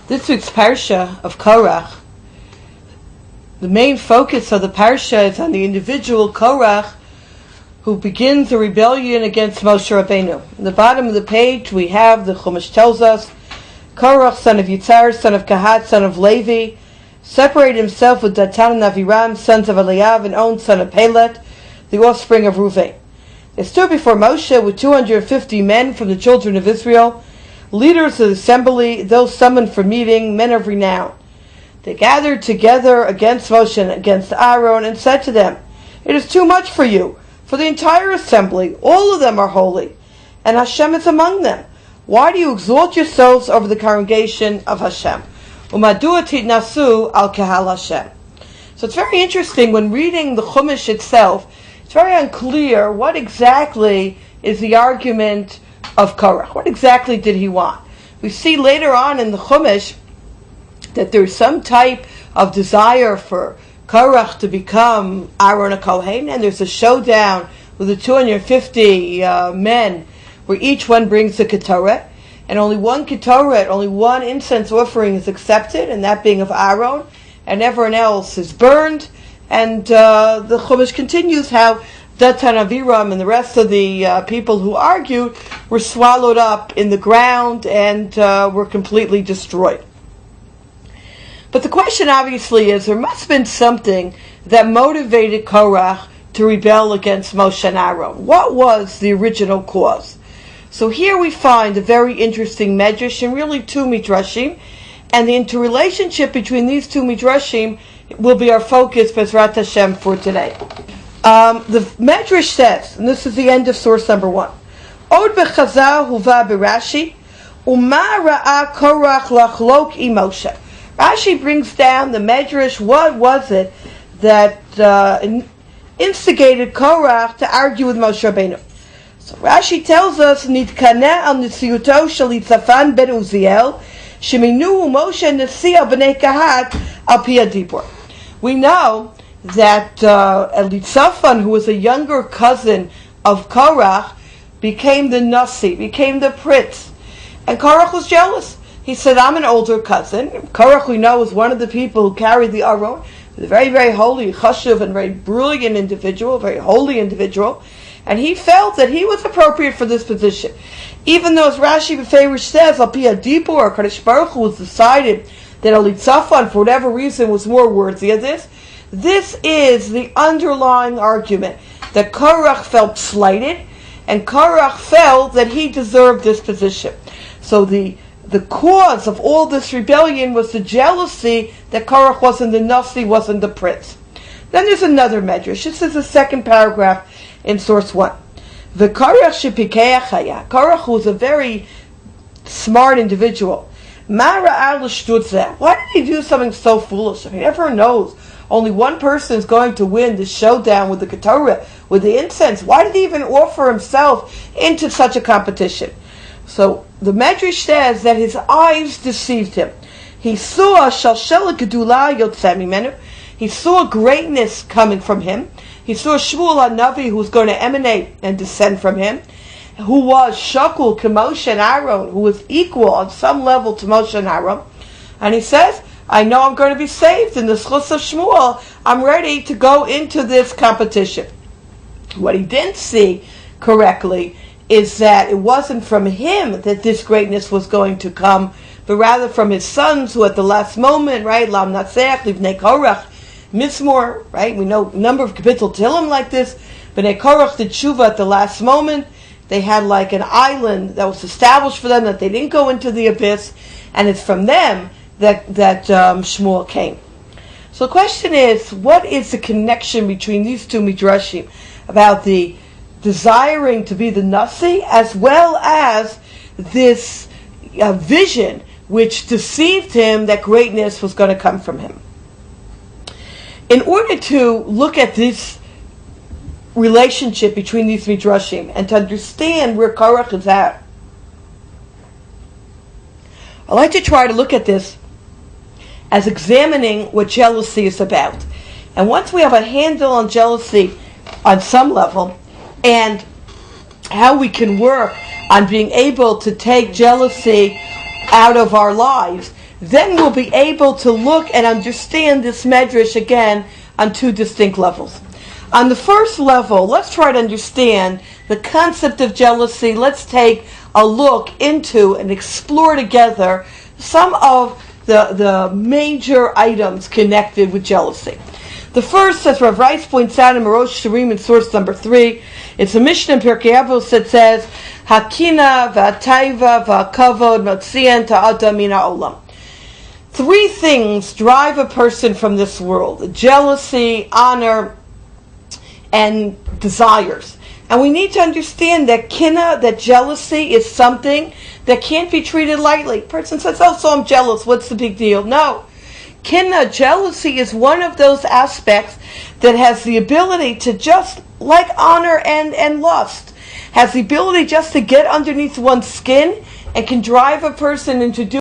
This week's Parsha of Korach, the main focus of the Parsha is on the individual Korach who begins a rebellion against Moshe Rabbeinu. In the bottom of the page we have, the Chumash tells us, Korach, son of Yitzhar, son of Kahat, son of Levi, separated himself with Datan and Aviram, sons of Eliav, and On, son of Pelet, the offspring of Ruvain. They stood before Moshe with 250 men from the children of Israel, leaders of the assembly, those summoned for meeting, men of renown. They gathered together against Moshe and against Aaron and said to them, "It is too much for you, for the entire assembly, all of them are holy, and Hashem is among them. Why do you exalt yourselves over the congregation of Hashem? Umadua titnasu al kahal Hashem." So it's very interesting when reading the Chumash itself. It's very unclear what exactly is the argument of Korach. What exactly did he want? We see later on in the Chumash that there's some type of desire for Korach to become Aaron a Kohen, and there's a showdown with the 250 men where each one brings a ketoret, and only one ketoret, only one incense offering is accepted, and that being of Aaron, and everyone else is burned. And the Chumash continues how Datan, Aviram, and the rest of the people who argued were swallowed up in the ground and were completely destroyed. But the question obviously is, there must have been something that motivated Korach to rebel against Moshe and Aaron. What was the original cause? So here we find a very interesting medrash, and really two midrashim, and the interrelationship between these two midrashim will be our focus, Bezrat Hashem, for today. The medrash says, and this is the end of source number 1, Od bechazal huva b'Rashi, Uma ra'a Korach lachlok I Moshe. Rashi brings down the medrash. What was it that instigated Korach to argue with Moshe Rabbeinu? So Rashi tells us, Nitkaneh al nisiuto shel Yitzafan ben Uziel, sheminu Moshe nesiah b'nei Kahat al pi hadibur. We know that Elitzaphan, who was a younger cousin of Korach, became the nasi, became the prince. And Korach was jealous. He said, "I'm an older cousin." Korach, we know, was one of the people who carried the Aron. He was a very, very holy, chashuv, and very brilliant individual, very holy individual. And he felt that he was appropriate for this position. Even though, as Rashi Beferish says, Al Pi Hadibur, Kadosh Baruch Hu was decided that Elitzaphan, for whatever reason, was more worthy of this. This is the underlying argument, that Korach felt slighted, and Korach felt that he deserved this position. So the cause of all this rebellion was the jealousy that Korach wasn't the nasi, wasn't the prince. Then there's another medrash. This is the second paragraph in source 1. The Korach shepikeach haya. Korach was a very smart individual. Ma ra'ah l'shtutz. Why did he do something so foolish? I mean, everyone knows only one person is going to win the showdown with the Ketorah, with the incense. Why did he even offer himself into such a competition? So the Medrash says that his eyes deceived him. He saw shalshela gedula yotzeh mimenu. He saw greatness coming from him. He saw Shmuel HaNavi, who was going to emanate and descend from him, who was shakul to Moshe and Aaron, who was equal on some level to Moshe and Aaron. And he says, I know I'm going to be saved in the schus of Shmuel. I'm ready to go into this competition. What he didn't see correctly is that it wasn't from him that this greatness was going to come, but rather from his sons, who at the last moment, right, Lam Natsech, Livnei Korach, Mismor, right, we know a number of Kapitel Tillim like this, Bnei Korach did tshuva at the last moment. They had like an island that was established for them, that they didn't go into the abyss, and it's from them that Shmuel came. So the question is, what is the connection between these two midrashim about the desiring to be the nasi, as well as this vision which deceived him that greatness was going to come from him? In order to look at this relationship between these midrashim and to understand where Korach is at, I like to try to look at this as examining what jealousy is about. And once we have a handle on jealousy on some level, and how we can work on being able to take jealousy out of our lives, then we'll be able to look and understand this medrash again on two distinct levels. On the first level, let's try to understand the concept of jealousy. Let's take a look into and explore together some of the major items connected with jealousy. The first, as Rav Rice points out in Marosh Shirim in source number 3, it's a Mishnah in Pirkei Avos that says, Hakina v'ataiva v'akavod matzien ta'adam min ha'olam. Three things drive a person from this world: jealousy, honor, and desires. And we need to understand that kina, that jealousy, is something that can't be treated lightly. Person says, oh, so I'm jealous, what's the big deal? No. Kina, jealousy, is one of those aspects that has the ability to, just like honor and lust, has the ability just to get underneath one's skin and can drive a person into doing